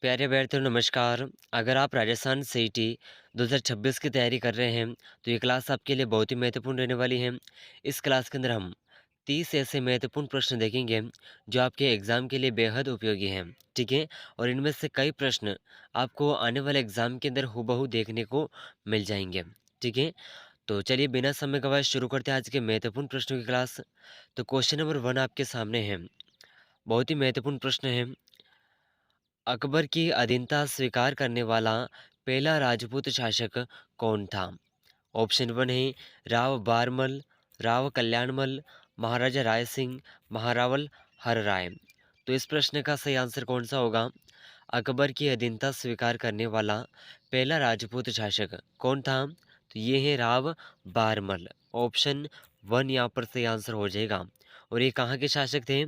प्यारे अभ्यर्थियों नमस्कार। अगर आप राजस्थान सीईटी 2026 की तैयारी कर रहे हैं, तो ये क्लास आपके लिए बहुत ही महत्वपूर्ण रहने वाली है। इस क्लास के अंदर हम 30 ऐसे महत्वपूर्ण प्रश्न देखेंगे, जो आपके एग्ज़ाम के लिए बेहद उपयोगी हैं, ठीक है? और इनमें से कई प्रश्न आपको आने वाले एग्ज़ाम के अंदर हूबहू देखने को मिल जाएँगे, ठीक है? तो चलिए बिना समय गवाए शुरू करते हैं आज के महत्वपूर्ण प्रश्नों की क्लास। तो क्वेश्चन नंबर 1 आपके सामने है। बहुत ही महत्वपूर्ण प्रश्न है। अकबर की अधीनता स्वीकार करने वाला पहला राजपूत शासक कौन था? ऑप्शन 1 है राव बारमल, राव कल्याणमल, महाराजा राय सिंह, महारावल हरराय। तो इस प्रश्न का सही आंसर कौन सा होगा? अकबर की अधीनता स्वीकार करने वाला पहला राजपूत शासक कौन था? तो ये है राव बारमल। ऑप्शन 1 यहाँ पर सही आंसर हो जाएगा। और ये कहाँ के शासक थे?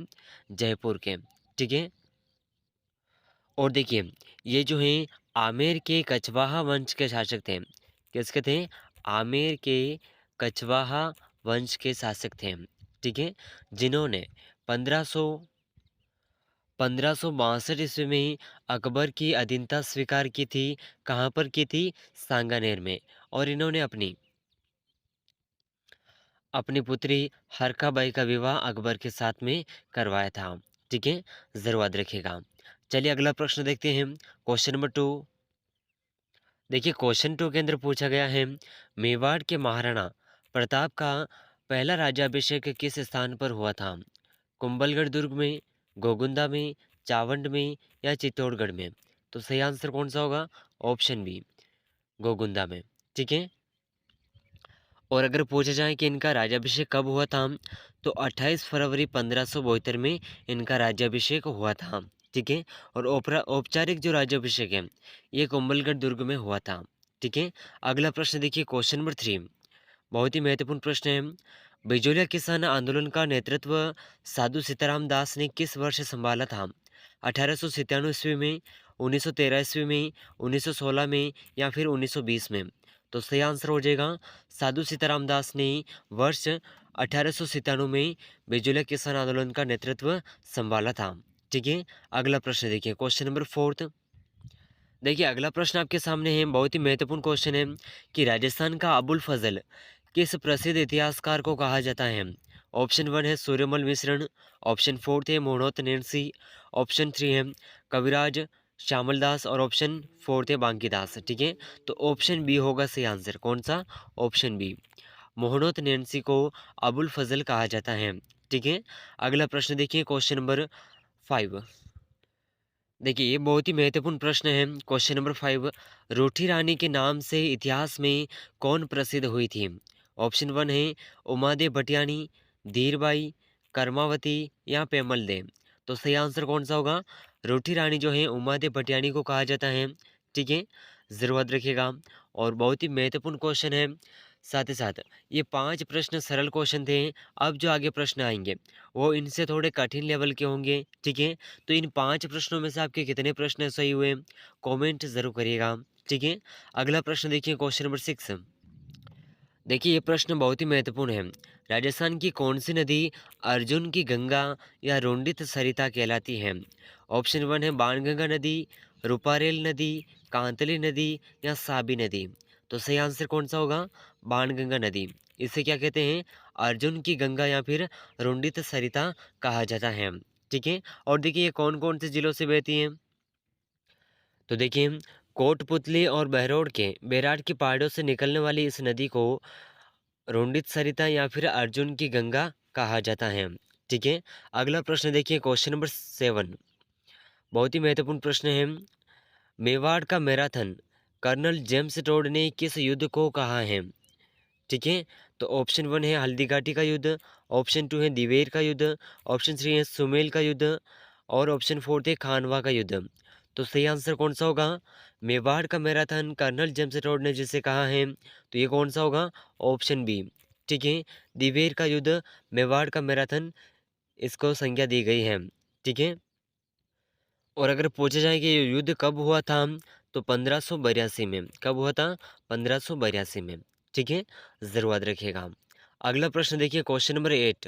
जयपुर के, ठीक है? और देखिए, ये जो हैं आमेर के कछवाहा वंश के शासक थे। किसके थे? आमेर के कछवाहा वंश के शासक थे, ठीक है? जिन्होंने 1562 ईस्वी में ही अकबर की अधीनता स्वीकार की थी। कहाँ पर की थी? सांगानेर में। और इन्होंने अपनी अपनी पुत्री हरकाबाई का विवाह अकबर के साथ में करवाया था, ठीक है? ज़रूर याद रखिएगा। चलिए अगला प्रश्न देखते हैं, क्वेश्चन नंबर 2। देखिए क्वेश्चन 2 के अंदर पूछा गया है, मेवाड़ के महाराणा प्रताप का पहला राज्याभिषेक किस स्थान पर हुआ था? कुंभलगढ़ दुर्ग में, गोगुंदा में, चावंड में या चित्तौड़गढ़ में? तो सही आंसर कौन सा होगा? ऑप्शन बी, गोगुंदा में, ठीक है? और अगर पूछा जाए कि इनका राज्याभिषेक कब हुआ था, तो 28 फरवरी 1572 में इनका राज्याभिषेक हुआ था, ठीक है? और औपचारिक जो राज्याभिषेक है, ये कुंभलगढ़ दुर्ग में हुआ था, ठीक है? अगला प्रश्न देखिए क्वेश्चन नंबर 3। बहुत ही महत्वपूर्ण प्रश्न है। बिजोलिया किसान आंदोलन का नेतृत्व साधु सीताराम दास ने किस वर्ष संभाला था? 1897 ईस्वी में, 1913 ईस्वी में, 1916 में या फिर 1920 में? तो सही आंसर हो जाएगा, साधु सीताराम दास ने वर्ष 1897 में बिजोलिया किसान आंदोलन का नेतृत्व संभाला था, ठीक है? अगला प्रश्न देखिए क्वेश्चन नंबर 4। देखिए अगला प्रश्न आपके सामने है, बहुत ही महत्वपूर्ण क्वेश्चन है कि राजस्थान का अबुल फजल किस प्रसिद्ध इतिहासकार को कहा जाता है? ऑप्शन 1 है सूर्यमल मिश्रण, ऑप्शन 4 है मोहनोत नैंसी, ऑप्शन 3 है कविराज श्यामल दास और ऑप्शन 4 है बांकी दास, ठीक है? तो ऑप्शन बी होगा सही आंसर। कौन सा? ऑप्शन बी, मोहनोत नैंसी को अबुल फजल कहा जाता है, ठीक है? अगला प्रश्न देखिए क्वेश्चन नंबर 5। देखिए ये बहुत ही महत्वपूर्ण प्रश्न है। क्वेश्चन नंबर 5, रूठी रानी के नाम से इतिहास में कौन प्रसिद्ध हुई थी? ऑप्शन 1 है उमादेव भटियानी, धीरबाई, कर्मावती या पेमल दे। तो सही आंसर कौन सा होगा? रूठी रानी जो है उमादेव भटियानी को कहा जाता है, ठीक है? ज़रूर याद रखिएगा। और बहुत ही महत्वपूर्ण क्वेश्चन है। साथ ही साथ ये 5 प्रश्न सरल क्वेश्चन थे। अब जो आगे प्रश्न आएंगे वो इनसे थोड़े कठिन लेवल के होंगे, ठीक है? तो इन 5 प्रश्नों में से आपके कितने प्रश्न सही हुए, कमेंट ज़रूर करिएगा, ठीक है? अगला प्रश्न देखिए क्वेश्चन नंबर 6। देखिए ये प्रश्न बहुत ही महत्वपूर्ण है। राजस्थान की कौन सी नदी अर्जुन की गंगा या रोंडित सरिता कहलाती है? ऑप्शन 1 है बाणगंगा नदी, रूपारेल नदी, कांतली नदी या साबी नदी। तो सही आंसर कौन सा होगा? बाणगंगा नदी। इसे क्या कहते हैं? अर्जुन की गंगा या फिर रोंडित सरिता कहा जाता है, ठीक है? और देखिए ये कौन कौन से जिलों से बहती है? तो देखिए कोटपुतली और बहरोड के बैराड की पहाड़ियों से निकलने वाली इस नदी को रोंडित सरिता या फिर अर्जुन की गंगा कहा जाता है, ठीक है? अगला प्रश्न देखिए क्वेश्चन नंबर 7। बहुत ही महत्वपूर्ण प्रश्न है। मेवाड़ का मैराथन कर्नल जेम्स टोड ने किस युद्ध को कहा है? ठीक है? तो ऑप्शन 1 है हल्दीघाटी का युद्ध, ऑप्शन 2 है दिवेर का युद्ध, ऑप्शन 3 है सुमेल का युद्ध और ऑप्शन 4 है खानवा का युद्ध। तो सही आंसर कौन सा होगा? मेवाड़ का मैराथन कर्नल जेम्स टोड ने जिसे कहा है, तो ये कौन सा होगा? ऑप्शन बी, ठीक है? दिवेर का युद्ध, मेवाड़ का मैराथन, इसको संज्ञा दी गई है, ठीक है? और अगर पूछा जाए कि ये युद्ध कब हुआ था, तो 1582 में। कब हुआ था? 1582 में, ठीक है? ज़रूर याद रखिएगा। अगला प्रश्न देखिए क्वेश्चन नंबर 8।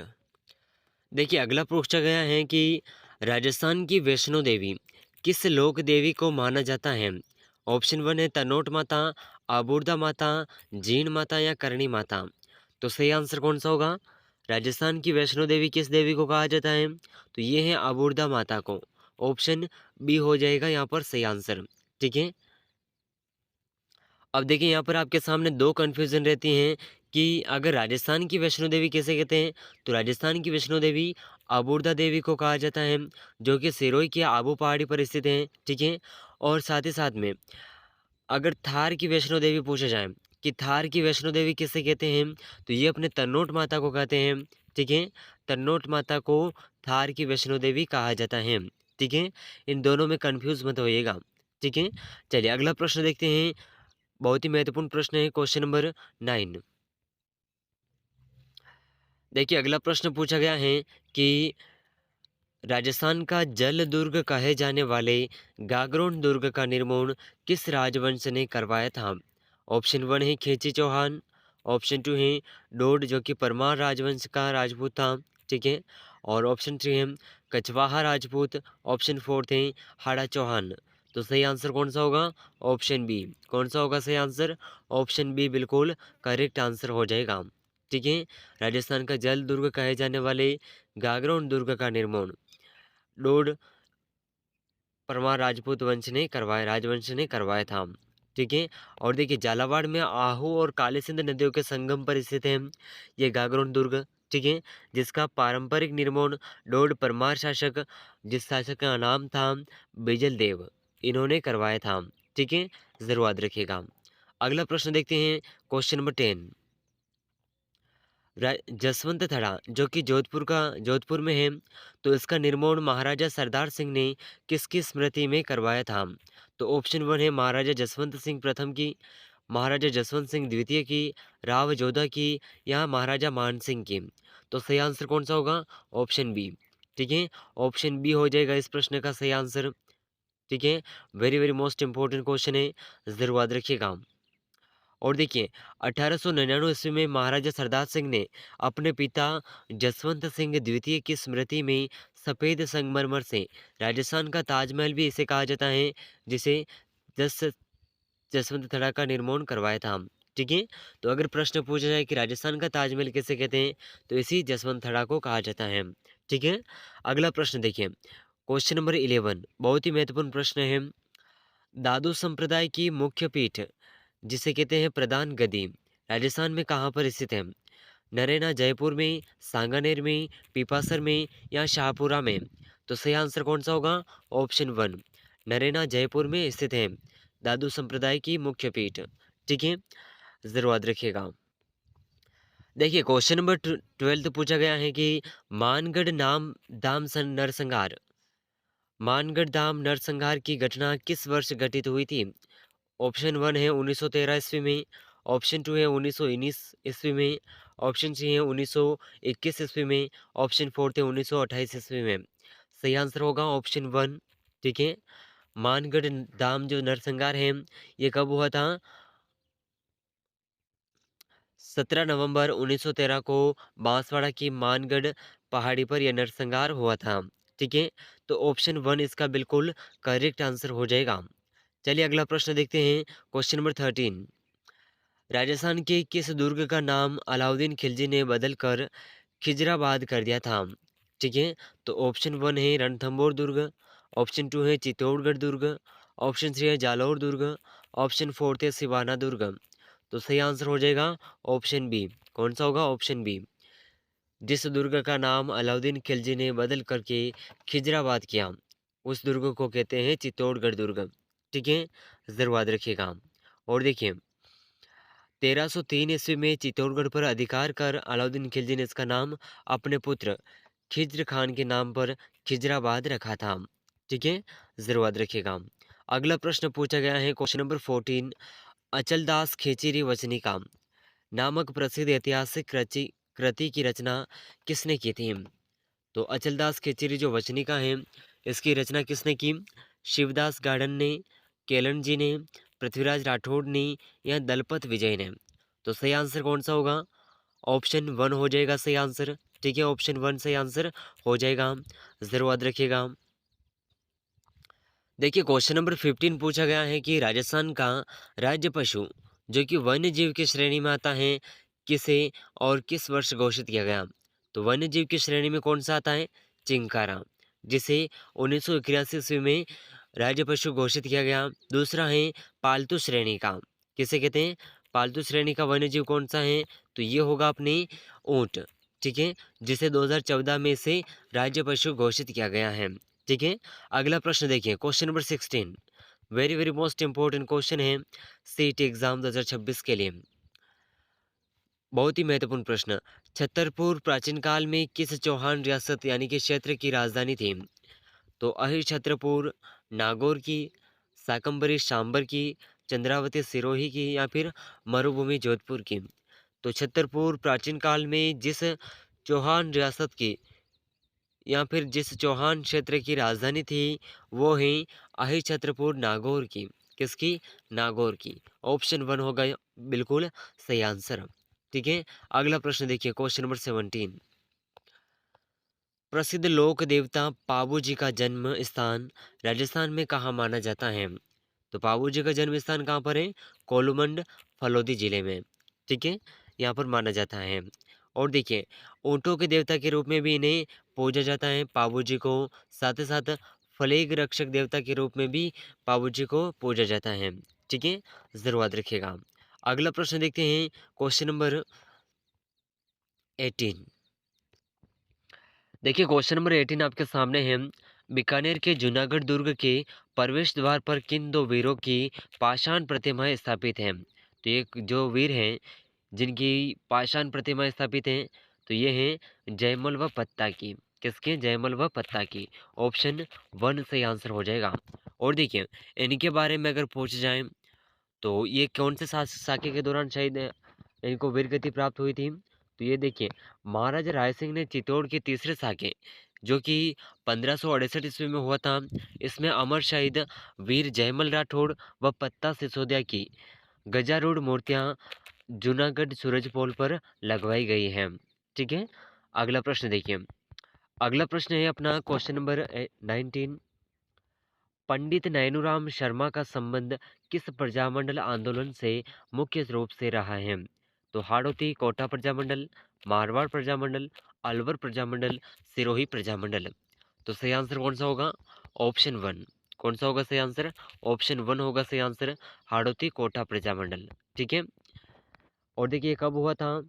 देखिए अगला पूछा गया है कि राजस्थान की वैष्णो देवी किस लोक देवी को माना जाता है? ऑप्शन 1 है तनोट माता, आबूर्दा माता, जीण माता या करणी माता। तो सही आंसर कौन सा होगा? राजस्थान की वैष्णो देवी किस देवी को कहा जाता है? तो ये है आबूर्दा माता को। ऑप्शन बी हो जाएगा यहाँ पर सही आंसर। ठीक है। अब देखिए यहाँ पर आपके सामने दो कन्फ्यूजन रहती हैं कि अगर राजस्थान की वैष्णो देवी कैसे कहते हैं, तो राजस्थान की वैष्णो देवी आबूर्दा देवी को कहा जाता है, जो कि सिरोही की आबू पहाड़ी पर स्थित है। ठीक है। और साथ ही साथ में अगर थार की वैष्णो देवी पूछा जाए कि थार की वैष्णो देवी किसे कहते हैं, तो ये अपने तन्नोट माता को कहते हैं। ठीक है। तन्नोट माता को थार की वैष्णो देवी कहा जाता है। ठीक है। इन दोनों में कंफ्यूज मत होइएगा। ठीक है। चलिए अगला प्रश्न देखते हैं। बहुत ही महत्वपूर्ण प्रश्न है, क्वेश्चन नंबर 9। देखिए अगला प्रश्न पूछा गया है कि राजस्थान का जल दुर्ग कहे जाने वाले गागरोन दुर्ग का निर्माण किस राजवंश ने करवाया था? ऑप्शन 1 है खेची चौहान, ऑप्शन 2 है डोड जो कि परमार राजवंश का राजपूत था। ठीक है। और ऑप्शन 3 है कछवाहा राजपूत, ऑप्शन 4 है हाड़ा चौहान। तो सही आंसर कौन सा होगा? Option B. कौन सा होगा सही आंसर? ऑप्शन बी बिल्कुल करेक्ट आंसर हो जाएगा। ठीक है। राजस्थान का जल दुर्ग कहे जाने वाले गागरोन दुर्ग का निर्माण डोड परमार राजवंश ने करवाया था। ठीक है। और देखिए झालावाड़ में आहू और काली सिंध नदियों के संगम पर स्थित है ये गागरोन दुर्ग। ठीक है। जिसका पारंपरिक निर्माण डोड परमार शासक, जिस शासक का नाम था बिजल देव, इन्होंने करवाया था। ठीक है। जरूर याद रखिएगा। अगला प्रश्न देखते हैं, क्वेश्चन नंबर 10। जसवंत थड़ा जो कि जोधपुर में है, तो इसका निर्माण महाराजा सरदार सिंह ने किसकी स्मृति में करवाया था? तो ऑप्शन 1 है महाराजा जसवंत सिंह प्रथम की, महाराजा जसवंत सिंह द्वितीय की, राव जोधा की या महाराजा मान सिंह की। तो सही आंसर कौन सा होगा? Option B. ठीक है। ऑप्शन बी हो जाएगा इस प्रश्न का सही आंसर। ठीक है। Very very most important question है, जरूर याद रखिएगा। और देखिए 1899 ईस्वी में महाराजा सरदार सिंह ने अपने पिता जसवंत सिंह द्वितीय की स्मृति में सफ़ेद संगमरमर से राजस्थान का ताजमहल भी इसे कहा जाता है, जिसे जस जसवंत थड़ा का निर्माण करवाया था। ठीक है। तो अगर प्रश्न पूछा जाए कि राजस्थान का ताजमहल किसे कहते हैं, तो इसी जसवंत थड़ा को कहा जाता है। ठीक है। अगला प्रश्न देखिए, क्वेश्चन नंबर 11 बहुत ही महत्वपूर्ण प्रश्न है। दादू संप्रदाय की मुख्य पीठ जिसे कहते हैं प्रधान गद्दी, राजस्थान में कहाँ पर स्थित है? नरेना जयपुर में, सांगानेर में, पीपासर में या शाहपुरा में। तो सही आंसर कौन सा होगा? ऑप्शन 1 नरेना जयपुर में स्थित है दादू संप्रदाय की मुख्य पीठ। ठीक है। जरूर याद रखिएगा। देखिए क्वेश्चन नंबर 12 पूछा गया है कि मानगढ़ नाम नरसंहार, मानगढ़ धाम नरसंहार की घटना किस वर्ष घटित हुई थी? ऑप्शन 1 है 1913 ईस्वी में, ऑप्शन 2 है 1919 ईस्वी में, ऑप्शन 3 है 1921 ईस्वी में, ऑप्शन 4 है 1928 ईस्वी में। सही आंसर होगा ऑप्शन 1। ठीक है। मानगढ़ धाम जो नरसंहार है ये कब हुआ था? 17 नवंबर 1913 को बांसवाड़ा की मानगढ़ पहाड़ी पर यह नरसंहार हुआ था। ठीक है। तो ऑप्शन 1 इसका बिल्कुल करेक्ट आंसर हो जाएगा। चलिए अगला प्रश्न देखते हैं, क्वेश्चन नंबर 13। राजस्थान के किस दुर्ग का नाम अलाउद्दीन खिलजी ने बदलकर खिजराबाद कर दिया था? ठीक है। तो ऑप्शन 1 है रणथंभौर दुर्ग, ऑप्शन 2 है चित्तौड़गढ़ दुर्ग, ऑप्शन 3 है जालौर दुर्ग, ऑप्शन 4 है सिवाना दुर्ग। तो सही आंसर हो जाएगा ऑप्शन बी। कौन सा होगा? Option B. जिस दुर्ग का नाम अलाउद्दीन खिलजी ने बदल करके खिजराबाद किया, उस दुर्ग को कहते हैं चित्तौड़गढ़ दुर्ग। ठीक है। जरूर याद रखिएगा। और देखिए 1303 ईस्वी में चित्तौड़गढ़ पर अधिकार कर अलाउद्दीन खिलजी ने इसका नाम अपने पुत्र खिज्र खान के नाम पर खिजराबाद रखा था। ठीक है। जरूर याद रखिएगा। अगला प्रश्न पूछा गया है, क्वेश्चन नंबर 14। अचलदास खेचरी वचनिका नामक प्रसिद्ध ऐतिहासिक कृति की रचना किसने की थी? तो अचलदास खेचरी जो वचनिका है, इसकी रचना किसने की? शिवदास गार्डन ने, केलन जी ने, पृथ्वीराज राठौड़ ने या दलपत विजय ने। तो सही आंसर कौन सा होगा? ऑप्शन 1 हो जाएगा सही आंसर। ठीक है। ऑप्शन 1 सही आंसर हो जाएगा। जरूर याद रखिएगा। देखिए क्वेश्चन नंबर 15 पूछा गया है कि राजस्थान का राज्य पशु जो कि वन्य जीव की श्रेणी में आता है, किसे और किस वर्ष घोषित किया गया? तो वन्य जीव की श्रेणी में कौन सा आता है? चिंकारा, जिसे 1981 ईस्वी में राज्य पशु घोषित किया गया। दूसरा है पालतू श्रेणी का, किसे कहते हैं? पालतू श्रेणी का वन्य जीव कौन सा है? तो ये होगा अपने ऊंट, ठीक है, जिसे 2014 में से राज्य पशु घोषित किया गया है। ठीक है, अगला प्रश्न देखिए question number 16, very very most important question है सीटी एग्जाम 2026 के लिए। बहुत ही महत्वपूर्ण प्रश्न। छतरपुर प्राचीन काल में किस चौहान रियासत यानी कि क्षेत्र की राजधानी थी? तो अहिर छत्रपुर, नागौर की, शाकंभरी सांबर की, चंद्रावती सिरोही की या फिर मरुभूमि जोधपुर की? तो छतरपुर प्राचीन काल में जिस चौहान रियासत की या फिर जिस चौहान क्षेत्र की राजधानी थी वो है अहि छत्रपुर नागौर की। किसकी? नागौर की। ऑप्शन वन होगा बिल्कुल सही आंसर। ठीक है, अगला प्रश्न देखिए क्वेश्चन नंबर 17, प्रसिद्ध लोक देवता पाबू जी का जन्म स्थान राजस्थान में कहाँ माना जाता है? तो पाबू जी का जन्म स्थान कहाँ पर है? कोलुमंड, फलोदी जिले में। ठीक है, यहाँ पर माना जाता है। और देखिए ऊँटों के देवता के रूप में भी इन्हें पूजा जाता है पाबू जी को। साथ ही साथ फ्लेग रक्षक देवता के रूप में भी पाबू जी को पूजा जाता है। ठीक है, जरूर याद रखिएगा। अगला प्रश्न देखते हैं क्वेश्चन नंबर 18। देखिए क्वेश्चन नंबर 18 आपके सामने है। बीकानेर के जूनागढ़ दुर्ग के प्रवेश द्वार पर किन दो वीरों की पाषाण प्रतिमाएं स्थापित हैं? तो ये जो वीर हैं जिनकी पाषाण प्रतिमाएं स्थापित हैं, तो ये हैं जयमल व पत्ता की। किसके? जयमल व पत्ता की। ऑप्शन वन सही आंसर हो जाएगा। और देखिए इनके बारे में अगर पूछ जाए तो ये कौन से साके के दौरान शायद इनको वीरगति प्राप्त हुई थी? तो ये देखिए महाराजा राय सिंह ने चित्तौड़ के तीसरे साके जो कि 1568 ईस्वी में हुआ था, इसमें अमर शहीद वीर जयमल राठौड़ व पत्ता सिसोदिया की गजारूढ़ मूर्तियां जूनागढ़ सूरजपोल पर लगवाई गई हैं। ठीक है, अगला प्रश्न देखिए। अगला प्रश्न है अपना क्वेश्चन नंबर 19, पंडित नैनूराम शर्मा का संबंध किस प्रजामंडल आंदोलन से मुख्य रूप से रहा है? तो हाड़ौती कोटा प्रजामंडल, मारवाड़ प्रजामंडल, अलवर प्रजामंडल, सिरोही प्रजामंडल। तो सही आंसर कौन सा होगा? Option one. कौन सा होगा सही आंसर? ऑप्शन वन होगा सही आंसर, हाड़ौती कोटा प्रजामंडल। ठीक है, और देखिए कब हुआ था?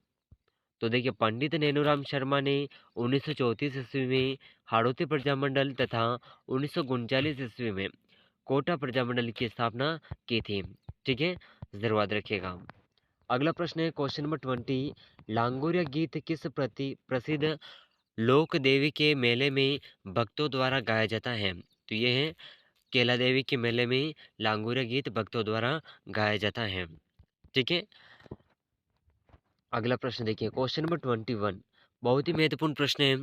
तो देखिए पंडित नैनूराम शर्मा ने 1934 ईस्वी में हाड़ौती प्रजामंडल तथा 1939 ईस्वी में कोटा प्रजामंडल की स्थापना की थी। ठीक है, जरूर याद रखिएगा। अगला प्रश्न है क्वेश्चन नंबर 20, लांगोरिया गीत किस प्रसिद्ध लोक देवी के मेले में भक्तों द्वारा गाया जाता है? तो ये है केला देवी के मेले में लांगोरिया गीत भक्तों द्वारा गाया जाता है। ठीक है, अगला प्रश्न देखिए क्वेश्चन नंबर 21, बहुत ही महत्वपूर्ण प्रश्न है।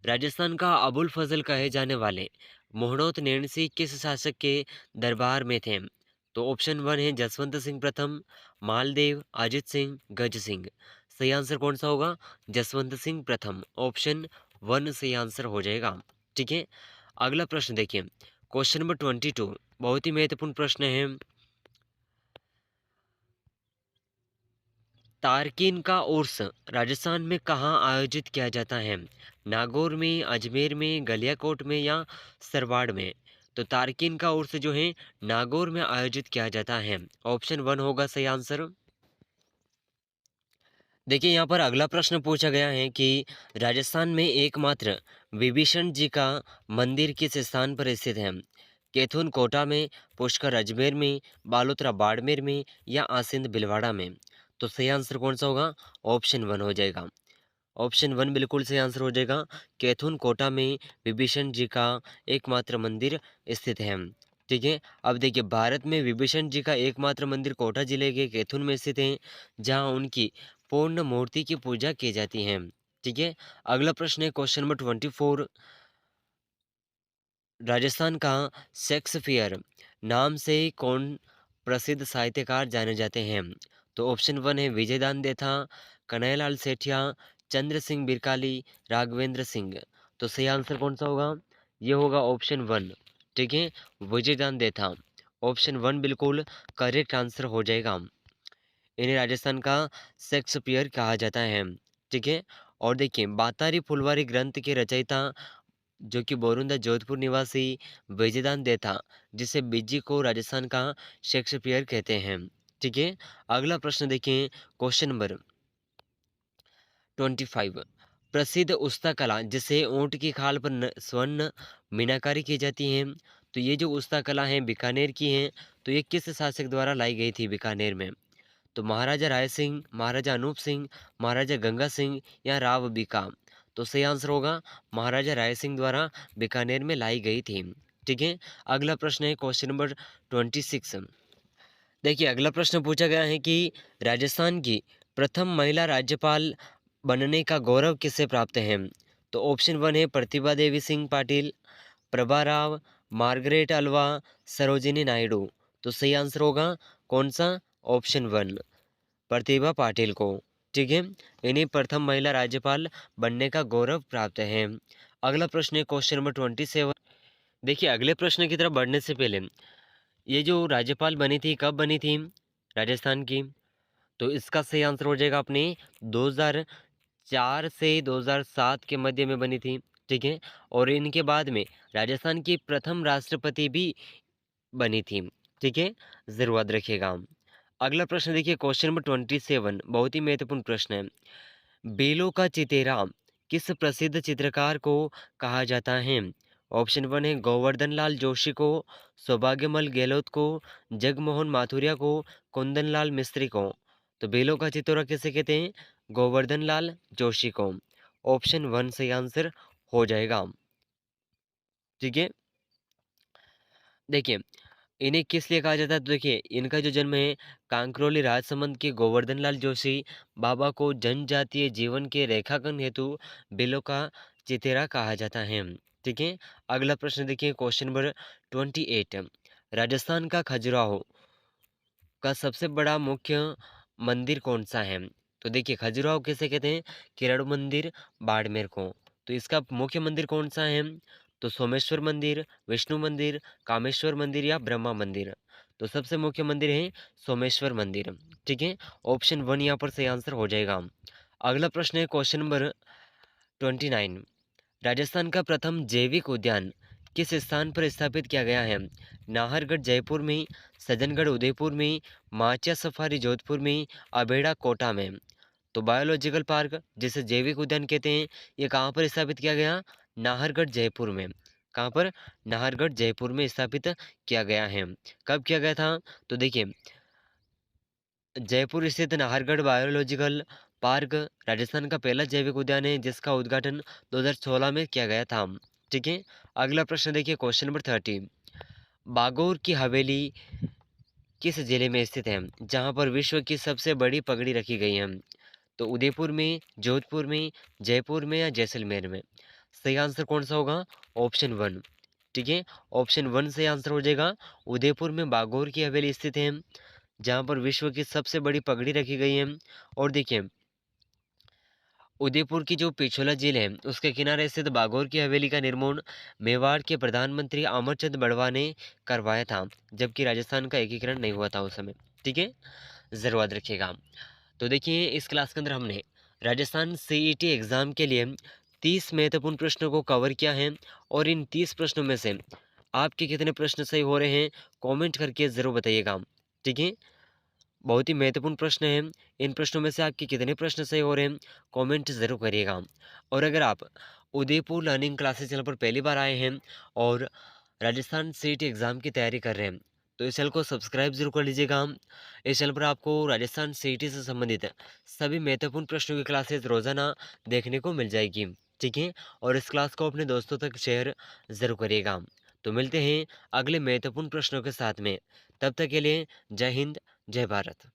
राजस्थान का अबुल फजल कहे जाने वाले मोहनोत नेणसी किस शासक के दरबार में थे? तो ऑप्शन वन है जसवंत सिंह प्रथम, मालदेव, अजित सिंह, गज सिंह। सही आंसर कौन सा होगा? जसवंत सिंह प्रथम। ऑप्शन वन सही आंसर हो जाएगा। ठीक है, अगला प्रश्न देखिए क्वेश्चन नंबर 22, बहुत ही महत्वपूर्ण प्रश्न है। तारकीन का उर्स राजस्थान में कहाँ आयोजित किया जाता है? नागौर में, अजमेर में, गलियाकोट में या सरवाड़ में? तो तारकीन का उर्स जो है नागौर में आयोजित किया जाता है। ऑप्शन वन होगा सही आंसर। देखिए यहाँ पर अगला प्रश्न पूछा गया है कि राजस्थान में एकमात्र विभीषण जी का मंदिर किस स्थान पर स्थित है? कैथून कोटा में, पुष्कर अजमेर में, बालोतरा बाड़मेर में या आसिंद भीलवाड़ा में? तो सही आंसर कौन सा होगा? ऑप्शन वन हो जाएगा। ऑप्शन वन बिल्कुल सही आंसर हो जाएगा। कैथून कोटा में विभीषण जी का एकमात्र मंदिर स्थित है। ठीक है, अब देखिए भारत में विभीषण जी का एकमात्र मंदिर कोटा जिले के कैथून में स्थित है, जहां उनकी पूर्ण मूर्ति की पूजा की जाती है। ठीक है, अगला प्रश्न है क्वेश्चन नंबर 24, राजस्थान का शेक्सपियर नाम से कौन प्रसिद्ध साहित्यकार जाने जाते हैं? तो ऑप्शन वन है विजयदान देथा, कन्हैयालाल सेठिया, चंद्र सिंह बिरकाली, राघवेंद्र सिंह। तो सही आंसर कौन सा होगा? ये होगा ऑप्शन वन, ठीक है, विजयदान दे था। ऑप्शन 1 बिल्कुल करेक्ट आंसर हो जाएगा। इन्हें राजस्थान का शेक्सपियर कहा जाता है, ठीक है। और देखिए बातारी फुलवारी ग्रंथ के रचयिता जो कि बोरुंदा जोधपुर निवासी विजयदान दे था, जिसे बिज्जी को राजस्थान का शेक्सपियर कहते हैं, ठीक है। अगला प्रश्न देखिए, क्वेश्चन नंबर 25। प्रसिद्ध उस्ता कला जिसे ऊंट की खाल पर स्वर्ण मीनाकारी की जाती है, तो ये जो उस्ता कला है बीकानेर की है। तो ये किस शासक द्वारा लाई गई थी बीकानेर में? तो महाराजा राय सिंह, महाराजा अनूप सिंह, महाराजा गंगा सिंह या राव बीका। तो सही आंसर होगा महाराजा राय सिंह द्वारा बीकानेर में लाई गई थी, ठीक है। अगला प्रश्न है क्वेश्चन नंबर 26। देखिए अगला प्रश्न पूछा गया है कि राजस्थान की प्रथम महिला राज्यपाल बनने का गौरव किसे प्राप्त है? तो ऑप्शन 1 है प्रतिभा देवी सिंह पाटिल, प्रभा राव, मार्गरेट अल्वा, सरोजिनी नायडू। तो सही आंसर होगा कौन सा? ऑप्शन 1 प्रतिभा पाटिल को, ठीक है। इन्हें प्रथम महिला राज्यपाल बनने का गौरव प्राप्त है। अगला प्रश्न है क्वेश्चन नंबर 27। देखिए अगले प्रश्न की तरफ बढ़ने से पहले ये जो राज्यपाल बनी थी कब बनी थी राजस्थान की? तो इसका सही आंसर हो जाएगा अपने 2004 से 2007 के मध्य में बनी थी, ठीक है। और इनके बाद में राजस्थान की प्रथम राष्ट्रपति भी बनी थी, ठीक है। जरूर याद रखिएगा। अगला प्रश्न देखिए क्वेश्चन नंबर 27, बहुत ही महत्वपूर्ण प्रश्न है। बेलों का चितेरा किस प्रसिद्ध चित्रकार को कहा जाता है? ऑप्शन 1 है गोवर्धन लाल जोशी को, सौभाग्यमल गहलोत को, जगमोहन माथुरिया को, कुंदन लाल मिस्त्री को। तो बेलों का चितौरा किसे कहते हैं? गोवर्धन लाल जोशी को। ऑप्शन 1 सही आंसर हो जाएगा, ठीक है। देखिए इन्हें किस लिए कहा जाता है? तो देखिए इनका जो जन्म है कांकरोली राजसमंद के गोवर्धन लाल जोशी बाबा को जनजातीय जीवन के रेखांकन हेतु बिलों का चितेरा कहा जाता है, ठीक है। अगला प्रश्न देखिए क्वेश्चन नंबर 28। राजस्थान का खजुराहो का सबसे बड़ा मुख्य मंदिर कौन सा है? तो देखिए खजुराहो किसे कहते हैं? किरण मंदिर बाड़मेर को। तो इसका मुख्य मंदिर कौन सा है? तो सोमेश्वर मंदिर, विष्णु मंदिर, कामेश्वर मंदिर या ब्रह्मा मंदिर। तो सबसे मुख्य मंदिर है सोमेश्वर मंदिर, ठीक है। ऑप्शन 1 यहाँ पर सही आंसर हो जाएगा। अगला प्रश्न है क्वेश्चन नंबर 29। राजस्थान का प्रथम जैविक उद्यान किस स्थान पर स्थापित किया गया है? नाहरगढ़ जयपुर में, सज्जनगढ़ उदयपुर में, माचिया सफारी जोधपुर में, अबेड़ा कोटा में। तो बायोलॉजिकल पार्क जिसे जैविक उद्यान कहते हैं, ये कहाँ पर स्थापित किया गया? नाहरगढ़ जयपुर में। कहाँ पर? नाहरगढ़ जयपुर में स्थापित किया गया है। कब किया गया था? तो देखिए जयपुर स्थित नाहरगढ़ बायोलॉजिकल पार्क राजस्थान का पहला जैविक उद्यान है जिसका उद्घाटन 2016 में किया गया था, ठीक है। अगला प्रश्न देखिए क्वेश्चन नंबर 30। बागोर की हवेली किस जिले में स्थित है जहां पर विश्व की सबसे बड़ी पगड़ी रखी गई है? तो उदयपुर में, जोधपुर में, जयपुर में या जैसलमेर में। सही आंसर कौन सा होगा? ऑप्शन 1, ठीक है। ऑप्शन 1 सही आंसर हो जाएगा। उदयपुर में बागोर की हवेली स्थित है जहाँ पर विश्व की सबसे बड़ी पगड़ी रखी गई है। और देखिए उदयपुर की जो पिछोला झील है उसके किनारे स्थित बागोर की हवेली का निर्माण मेवाड़ के प्रधानमंत्री अमरचंद बड़वा ने करवाया था, जबकि राजस्थान का एकीकरण नहीं हुआ था उस समय, ठीक है। जरूर याद रखिएगा। तो देखिए इस क्लास के अंदर हमने राजस्थान सीईटी एग्जाम के लिए 30 महत्वपूर्ण प्रश्नों को कवर किया है। और इन 30 प्रश्नों में से आपके कितने प्रश्न सही हो रहे हैं कमेंट करके ज़रूर बताइएगा, ठीक है। बहुत ही महत्वपूर्ण प्रश्न है। इन प्रश्नों में से आपके कितने प्रश्न सही हो रहे हैं कमेंट ज़रूर करिएगा। और अगर आप उदयपुर लर्निंग क्लासेस चैनल पर पहली बार आए हैं और राजस्थान सीईटी एग्ज़ाम की तैयारी कर रहे हैं तो इस चैनल को सब्सक्राइब जरूर कर लीजिएगा। इस चैनल पर आपको राजस्थान सीईटी से संबंधित सभी महत्वपूर्ण प्रश्नों की क्लासेस रोज़ाना देखने को मिल जाएगी, ठीक है। और इस क्लास को अपने दोस्तों तक शेयर ज़रूर करिएगा। तो मिलते हैं अगले महत्वपूर्ण प्रश्नों के साथ में। तब तक के लिए जय हिंद, जय भारत।